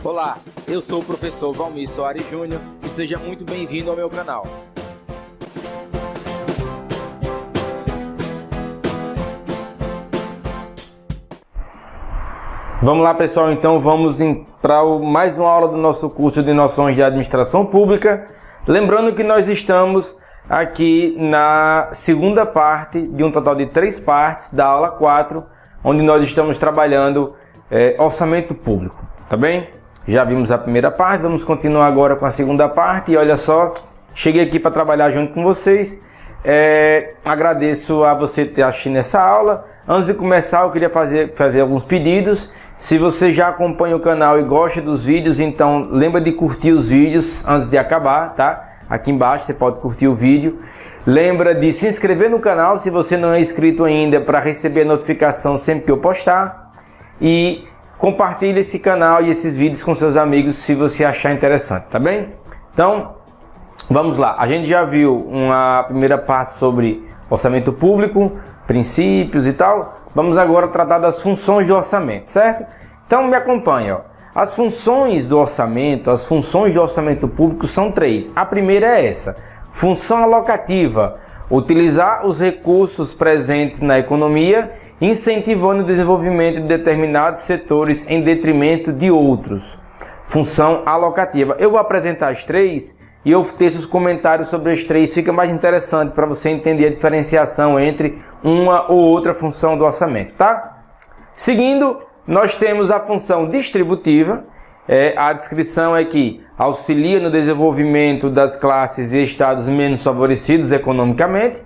Olá, eu sou o professor Valmir Soares Júnior e seja muito bem-vindo ao meu canal. Vamos lá, pessoal, então vamos para mais uma aula do nosso curso de Noções de Administração Pública. Lembrando que nós estamos aqui na segunda parte de um total de 3 partes da aula 4, onde nós estamos trabalhando orçamento público, tá bem? Já vimos a primeira parte, vamos continuar agora com a segunda parte. E olha só, cheguei aqui para trabalhar junto com vocês. Agradeço a você ter assistido essa aula. Antes de começar, eu queria fazer alguns pedidos. Se você já acompanha o canal e gosta dos vídeos, então lembra de curtir os vídeos antes de acabar, tá? Aqui embaixo você pode curtir o vídeo. Lembra de se inscrever no canal se você não é inscrito ainda, para receber a notificação sempre que eu postar. E compartilhe esse canal e esses vídeos com seus amigos se você achar interessante, tá bem? Então, vamos lá. A gente já viu uma primeira parte sobre orçamento público, princípios e tal. Vamos agora tratar das funções do orçamento, certo? Então, me acompanhe, ó. As funções do orçamento, as funções do orçamento público são 3. A primeira é essa: função alocativa. Utilizar os recursos presentes na economia, incentivando o desenvolvimento de determinados setores em detrimento de outros. Função alocativa. Eu vou apresentar as 3 e eu teço os comentários sobre as 3. Fica mais interessante para você entender a diferenciação entre uma ou outra função do orçamento, tá? Seguindo, nós temos a função distributiva. A descrição é que auxilia no desenvolvimento das classes e estados menos favorecidos economicamente.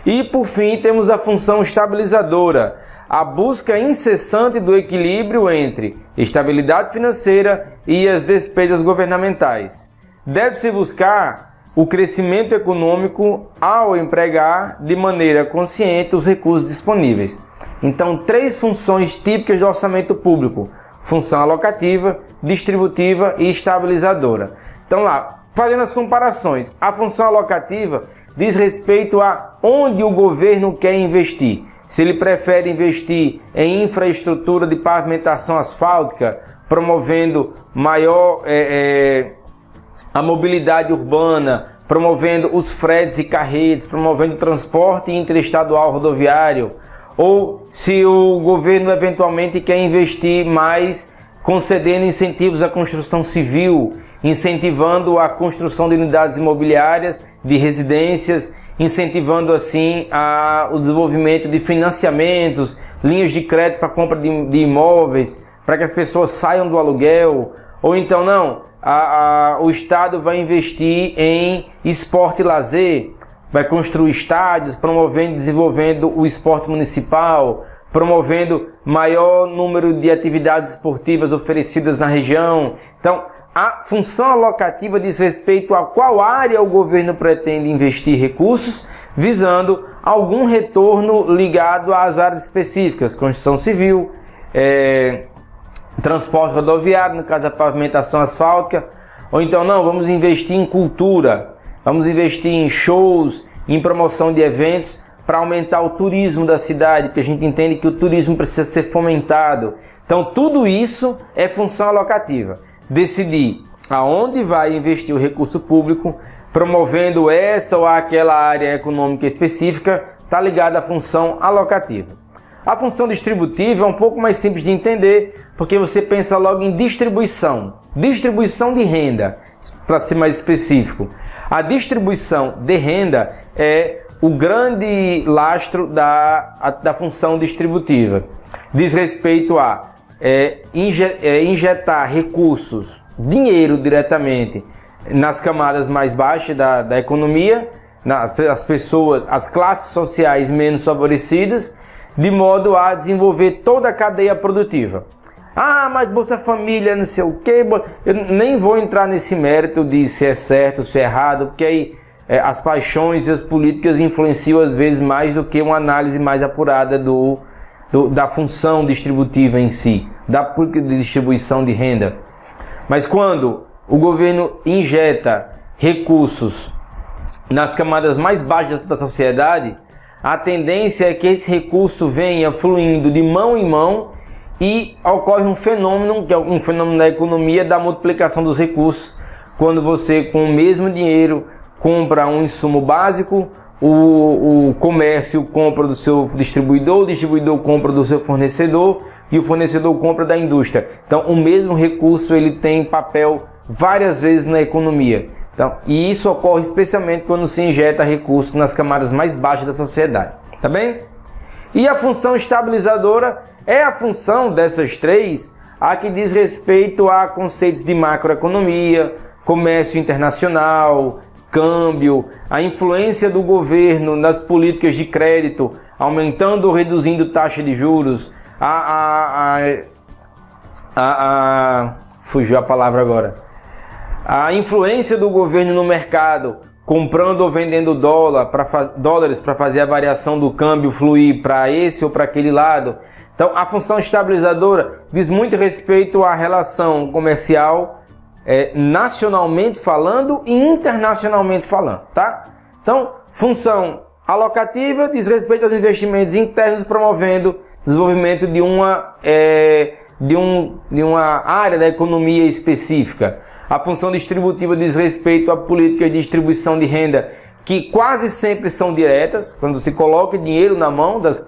E, por fim, temos a função estabilizadora, a busca incessante do equilíbrio entre estabilidade financeira e as despesas governamentais. Deve-se buscar o crescimento econômico ao empregar de maneira consciente os recursos disponíveis. Então, 3 funções típicas do orçamento público: função alocativa, distributiva e estabilizadora. Então lá, fazendo as comparações, a função alocativa diz respeito a onde o governo quer investir. Se ele prefere investir em infraestrutura de pavimentação asfáltica, promovendo maior a mobilidade urbana, promovendo os fretes e carretes, promovendo o transporte interestadual rodoviário, ou se o governo eventualmente quer investir mais concedendo incentivos à construção civil, incentivando a construção de unidades imobiliárias, de residências, incentivando assim o desenvolvimento de financiamentos, linhas de crédito para compra de imóveis, para que as pessoas saiam do aluguel. Ou então não, o Estado vai investir em esporte e lazer, vai construir estádios, promovendo e desenvolvendo o esporte municipal, promovendo maior número de atividades esportivas oferecidas na região. Então, a função alocativa diz respeito a qual área o governo pretende investir recursos, visando algum retorno ligado às áreas específicas: construção civil, transporte rodoviário, no caso da pavimentação asfáltica. Ou então, não, vamos investir em cultura, vamos investir em shows, em promoção de eventos, para aumentar o turismo da cidade, porque a gente entende que o turismo precisa ser fomentado. Então, tudo isso é função alocativa. Decidir aonde vai investir o recurso público, promovendo essa ou aquela área econômica específica, está ligado à função alocativa. A função distributiva é um pouco mais simples de entender, porque você pensa logo em distribuição de renda, para ser mais específico. A distribuição de renda é o grande lastro da função distributiva. Diz respeito a injetar recursos, dinheiro diretamente, nas camadas mais baixas da economia, as pessoas, as classes sociais menos favorecidas, de modo a desenvolver toda a cadeia produtiva. Ah, mas Bolsa Família, não sei o quê. Eu nem vou entrar nesse mérito de se é certo, se é errado, porque aí as paixões e as políticas influenciam às vezes mais do que uma análise mais apurada da função distributiva em si, da política de distribuição de renda. Mas quando o governo injeta recursos nas camadas mais baixas da sociedade, a tendência é que esse recurso venha fluindo de mão em mão e ocorre um fenômeno, que é um fenômeno da economia, da multiplicação dos recursos, quando você, com o mesmo dinheiro, compra um insumo básico, o comércio compra do seu distribuidor, o distribuidor compra do seu fornecedor e o fornecedor compra da indústria. Então, o mesmo recurso ele tem papel várias vezes na economia. Então, e isso ocorre especialmente quando se injeta recursos nas camadas mais baixas da sociedade. Tá bem? E a função estabilizadora é a função dessas três, a que diz respeito a conceitos de macroeconomia, comércio internacional, câmbio, a influência do governo nas políticas de crédito, aumentando ou reduzindo taxa de juros, fugiu a palavra agora. A influência do governo no mercado, comprando ou vendendo dólares para fazer a variação do câmbio fluir para esse ou para aquele lado. Então, a função estabilizadora diz muito respeito à relação comercial, nacionalmente falando e internacionalmente falando, tá? Então, função alocativa diz respeito aos investimentos internos, promovendo o desenvolvimento de uma área da economia específica. A função distributiva diz respeito a políticas de distribuição de renda que quase sempre são diretas, quando se coloca dinheiro na mão das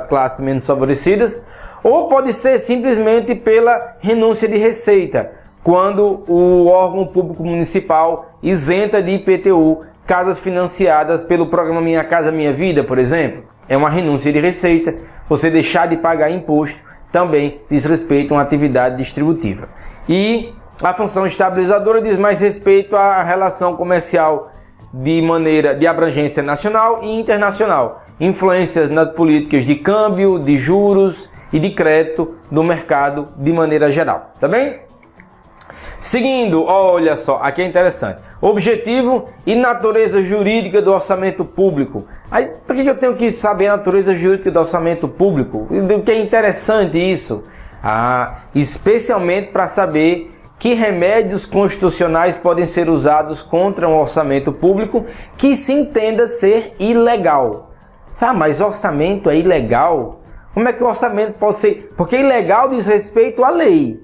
classes menos favorecidas, ou pode ser simplesmente pela renúncia de receita, quando o órgão público municipal isenta de IPTU casas financiadas pelo programa Minha Casa Minha Vida, por exemplo. É uma renúncia de receita, você deixar de pagar imposto também diz respeito a uma atividade distributiva. E a função estabilizadora diz mais respeito à relação comercial de abrangência nacional e internacional, influências nas políticas de câmbio, de juros e de crédito do mercado de maneira geral, tá bem? Seguindo, olha só, aqui é interessante. Objetivo e natureza jurídica do orçamento público. Aí, por que eu tenho que saber a natureza jurídica do orçamento público? O que é interessante isso? Especialmente para saber que remédios constitucionais podem ser usados contra um orçamento público que se entenda ser ilegal. Sabe, mas orçamento é ilegal? Como é que o orçamento pode ser? Porque ilegal diz respeito à lei.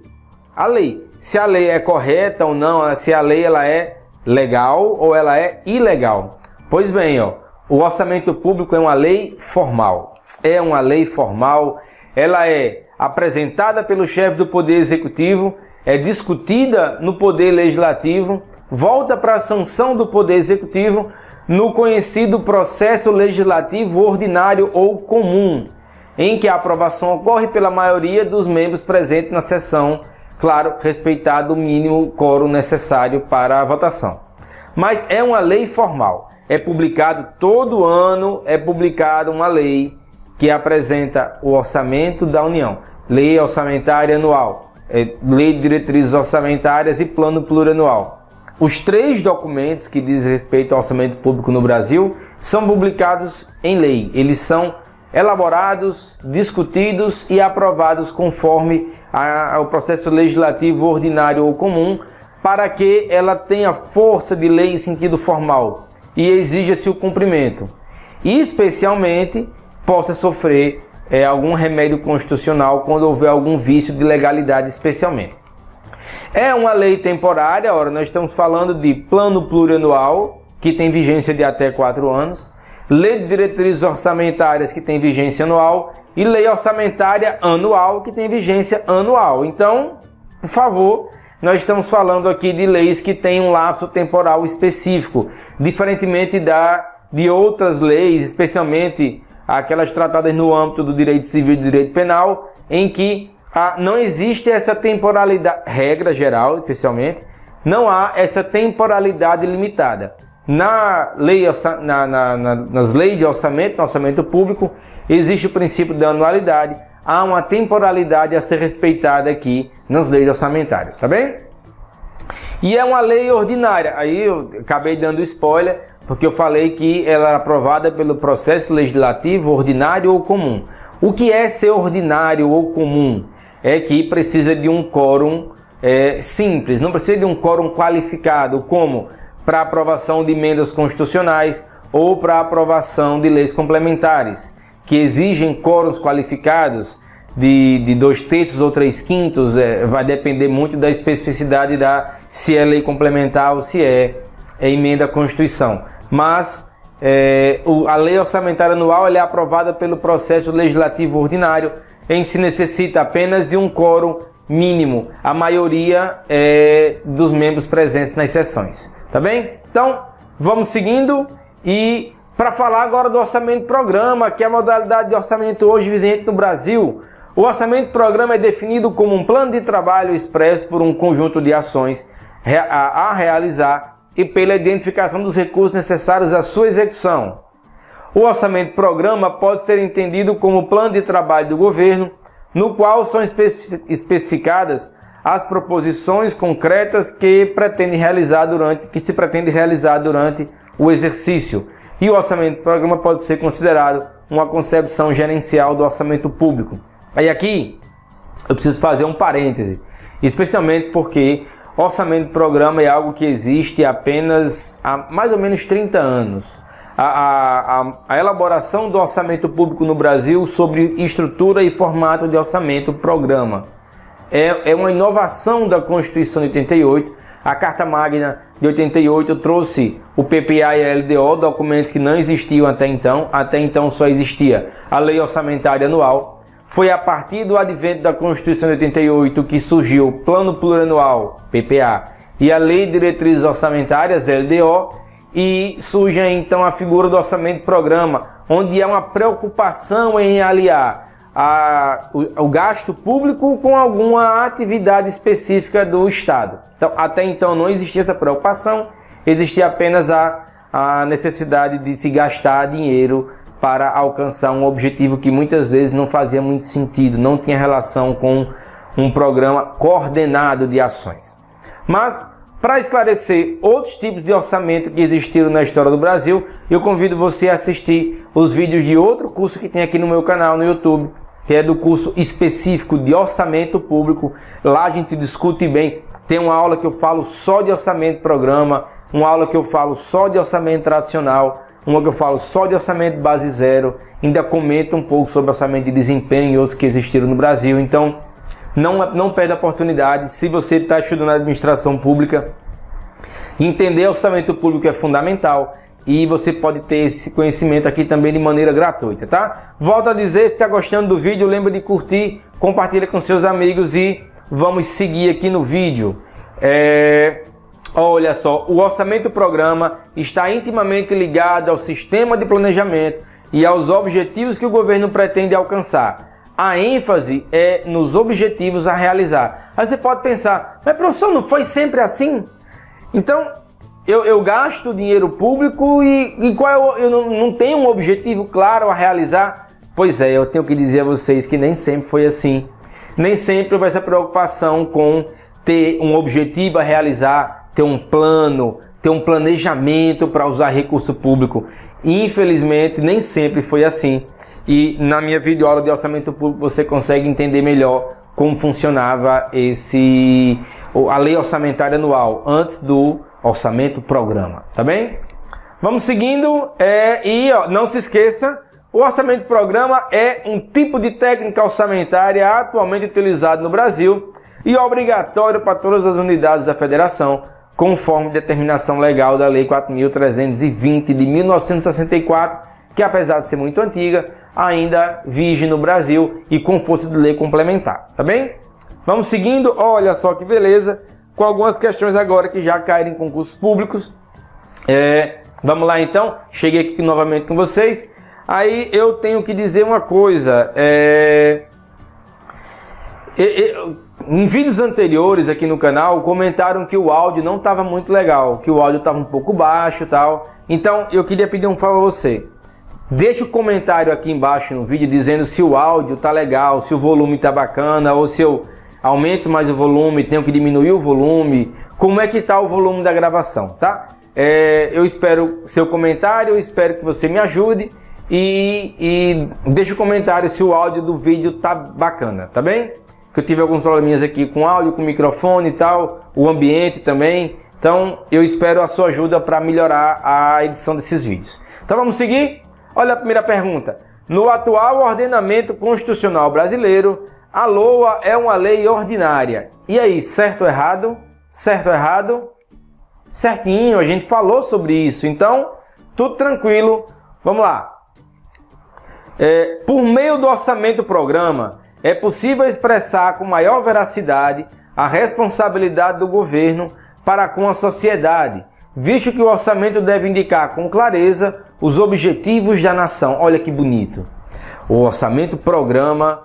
A lei. Se a lei é correta ou não, se a lei ela é legal ou ela é ilegal. Pois bem, o orçamento público é uma lei formal. É uma lei formal, ela é apresentada pelo chefe do Poder Executivo, é discutida no Poder Legislativo, volta para a sanção do Poder Executivo no conhecido processo legislativo ordinário ou comum, em que a aprovação ocorre pela maioria dos membros presentes na sessão, claro, respeitado o mínimo quórum necessário para a votação. Mas é uma lei formal. É publicado todo ano, é publicada uma lei que apresenta o orçamento da União. Lei orçamentária anual, lei de diretrizes orçamentárias e plano plurianual. Os três documentos que dizem respeito ao orçamento público no Brasil são publicados em lei. Eles são elaborados, discutidos e aprovados conforme ao processo legislativo ordinário ou comum, para que ela tenha força de lei em sentido formal e exija-se o cumprimento. E, especialmente, possa sofrer algum remédio constitucional quando houver algum vício de legalidade especialmente. É uma lei temporária, ora, nós estamos falando de plano plurianual, que tem vigência de até 4 anos, lei de diretrizes orçamentárias, que tem vigência anual, e lei orçamentária anual, que tem vigência anual. Então, por favor, nós estamos falando aqui de leis que têm um lapso temporal específico, diferentemente de outras leis, especialmente aquelas tratadas no âmbito do direito civil e do direito penal, em que não existe essa temporalidade, regra geral, especialmente, não há essa temporalidade limitada. Nas leis de orçamento, no orçamento público, existe o princípio da anualidade, há uma temporalidade a ser respeitada aqui nas leis orçamentárias, tá bem? E é uma lei ordinária, aí eu acabei dando spoiler, porque eu falei que ela é aprovada pelo processo legislativo ordinário ou comum. O que é ser ordinário ou comum? É que precisa de um quórum simples, não precisa de um quórum qualificado, como para aprovação de emendas constitucionais ou para aprovação de leis complementares, que exigem quórums qualificados, de 2/3 ou 3/5, vai depender muito da especificidade se é lei complementar ou se é emenda à Constituição. Mas a lei orçamentária anual é aprovada pelo processo legislativo ordinário, em que se necessita apenas de um quórum mínimo, a maioria dos membros presentes nas sessões. Tá bem? Então, vamos seguindo e para falar agora do orçamento-programa, que é a modalidade de orçamento hoje vigente no Brasil. O orçamento-programa é definido como um plano de trabalho expresso por um conjunto de ações a realizar e pela identificação dos recursos necessários à sua execução. O orçamento-programa pode ser entendido como plano de trabalho do governo, no qual são especificadas as proposições concretas que se pretende realizar durante o exercício. E o orçamento-programa pode ser considerado uma concepção gerencial do orçamento público. Aí aqui eu preciso fazer um parêntese, especialmente porque orçamento-programa é algo que existe apenas há mais ou menos 30 anos. A elaboração do orçamento público no Brasil sobre estrutura e formato de orçamento-programa é uma inovação da Constituição de 88. A Carta Magna de 88 trouxe o PPA e a LDO, documentos que não existiam até então. Até então só existia a Lei Orçamentária Anual. Foi a partir do advento da Constituição de 88 que surgiu o Plano Plurianual, PPA, e a Lei de Diretrizes Orçamentárias, LDO, e surge então a figura do orçamento-programa, onde há uma preocupação em aliar o gasto público com alguma atividade específica do Estado. Então, até então não existia essa preocupação, existia apenas a necessidade de se gastar dinheiro para alcançar um objetivo que muitas vezes não fazia muito sentido, não tinha relação com um programa coordenado de ações. Mas, para esclarecer outros tipos de orçamento que existiram na história do Brasil, eu convido você a assistir os vídeos de outro curso que tem aqui no meu canal no YouTube, que é do curso específico de orçamento público. Lá a gente discute bem. Tem uma aula que eu falo só de orçamento-programa, uma aula que eu falo só de orçamento tradicional, uma que eu falo só de orçamento base zero, ainda comento um pouco sobre orçamento de desempenho e outros que existiram no Brasil. Então, não perde a oportunidade. Se você está estudando administração pública, entender orçamento público é fundamental e você pode ter esse conhecimento aqui também de maneira gratuita, tá? Volto a dizer, se está gostando do vídeo, lembra de curtir, compartilha com seus amigos e vamos seguir aqui no vídeo. Olha só, o orçamento-programa está intimamente ligado ao sistema de planejamento e aos objetivos que o governo pretende alcançar. A ênfase é nos objetivos a realizar. Aí você pode pensar, mas professor, não foi sempre assim? Então, eu gasto dinheiro público e eu não tenho um objetivo claro a realizar? Pois é, eu tenho que dizer a vocês que nem sempre foi assim. Nem sempre houve essa preocupação com ter um objetivo a realizar, ter um plano, ter um planejamento para usar recurso público. Infelizmente, nem sempre foi assim. E na minha videoaula de orçamento público você consegue entender melhor como funcionava a lei orçamentária anual antes do orçamento-programa, tá bem? Vamos seguindo não se esqueça, o orçamento-programa é um tipo de técnica orçamentária atualmente utilizado no Brasil e obrigatório para todas as unidades da Federação, conforme determinação legal da Lei 4.320 de 1964, que apesar de ser muito antiga, ainda vige no Brasil e com força de lei complementar, tá bem? Vamos seguindo, olha só que beleza, com algumas questões agora que já caíram em concursos públicos. Vamos lá então, cheguei aqui novamente com vocês. Aí eu tenho que dizer uma coisa, em vídeos anteriores aqui no canal comentaram que o áudio não estava muito legal, que o áudio estava um pouco baixo e tal. Então eu queria pedir um favor a você. Deixa o comentário aqui embaixo no vídeo dizendo se o áudio tá legal, se o volume tá bacana, ou se eu aumento mais o volume, tenho que diminuir o volume, como é que tá o volume da gravação, tá? Eu espero seu comentário, eu espero que você me ajude e deixa o comentário se o áudio do vídeo tá bacana, tá bem? Que eu tive alguns probleminhas aqui com áudio, com microfone e tal, o ambiente também. Então eu espero a sua ajuda para melhorar a edição desses vídeos. Então vamos seguir? Olha a primeira pergunta. No atual ordenamento constitucional brasileiro, a LOA é uma lei ordinária. E aí, certo ou errado? Certo ou errado? Certinho, a gente falou sobre isso. Então, tudo tranquilo. Vamos lá. Por meio do orçamento-programa, é possível expressar com maior veracidade a responsabilidade do governo para com a sociedade, visto que o orçamento deve indicar com clareza os objetivos da nação. Olha que bonito. O orçamento-programa,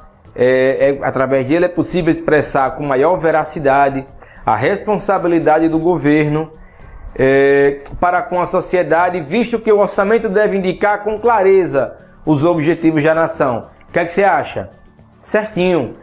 através dele é possível expressar com maior veracidade a responsabilidade do governo para com a sociedade, visto que o orçamento deve indicar com clareza os objetivos da nação. O que é que você acha? Certinho.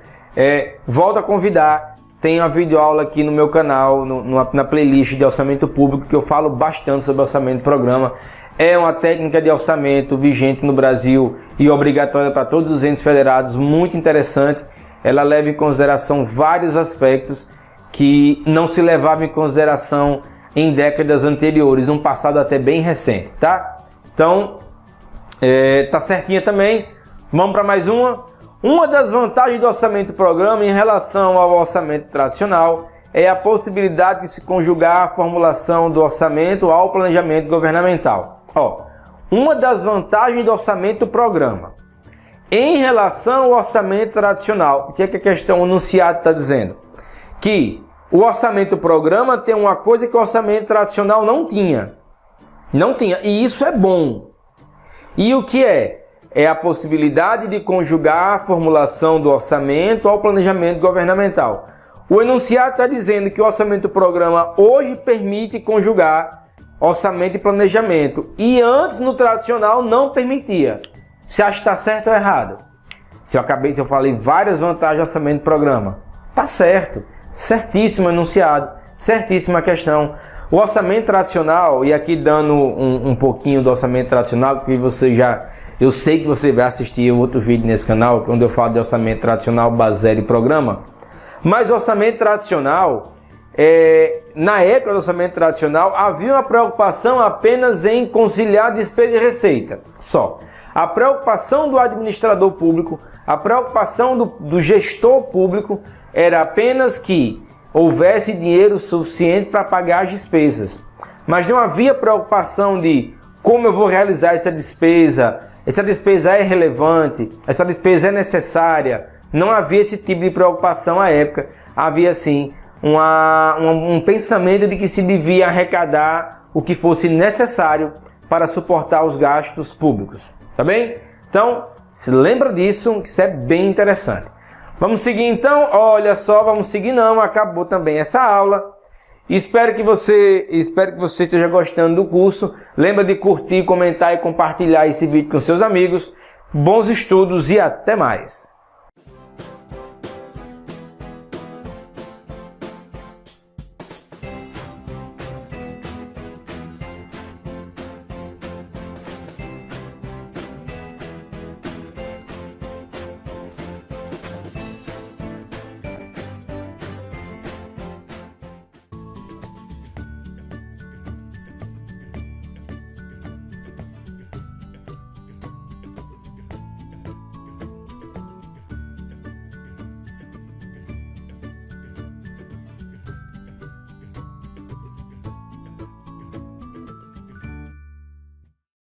Volto a convidar, tem uma videoaula aqui no meu canal, na playlist de orçamento público, que eu falo bastante sobre orçamento programa. É uma técnica de orçamento vigente no Brasil e obrigatória para todos os entes federados, muito interessante. Ela leva em consideração vários aspectos que não se levavam em consideração em décadas anteriores, num passado até bem recente, tá? Então, tá certinha também. Vamos para mais uma. Uma das vantagens do orçamento-programa em relação ao orçamento tradicional é a possibilidade de se conjugar a formulação do orçamento ao planejamento governamental. Uma das vantagens do orçamento-programa em relação ao orçamento tradicional, o que é que a questão anunciada está dizendo? Que o orçamento-programa tem uma coisa que o orçamento tradicional não tinha. Não tinha, e isso é bom. E o que é? É a possibilidade de conjugar a formulação do orçamento ao planejamento governamental. O enunciado está dizendo que o orçamento-programa hoje permite conjugar orçamento e planejamento. E antes, no tradicional, não permitia. Você acha que está certo ou errado? Se eu falei várias vantagens do orçamento-programa. Está certo. Certíssimo enunciado. Certíssima questão. O orçamento tradicional, e aqui dando um pouquinho do orçamento tradicional, porque eu sei que você vai assistir outro vídeo nesse canal, onde eu falo de orçamento tradicional, basério e programa. Mas o orçamento tradicional, na época do orçamento tradicional, havia uma preocupação apenas em conciliar despesa e receita. Só. A preocupação do administrador público, a preocupação do gestor público era apenas que houvesse dinheiro suficiente para pagar as despesas. Mas não havia preocupação de como eu vou realizar essa despesa é relevante, essa despesa é necessária. Não havia esse tipo de preocupação à época. Havia sim um pensamento de que se devia arrecadar o que fosse necessário para suportar os gastos públicos. Tá bem? Então, se lembra disso, que isso é bem interessante. Vamos seguir então? Olha só, vamos seguir não, acabou também essa aula. Espero que você esteja gostando do curso. Lembra de curtir, comentar e compartilhar esse vídeo com seus amigos. Bons estudos e até mais!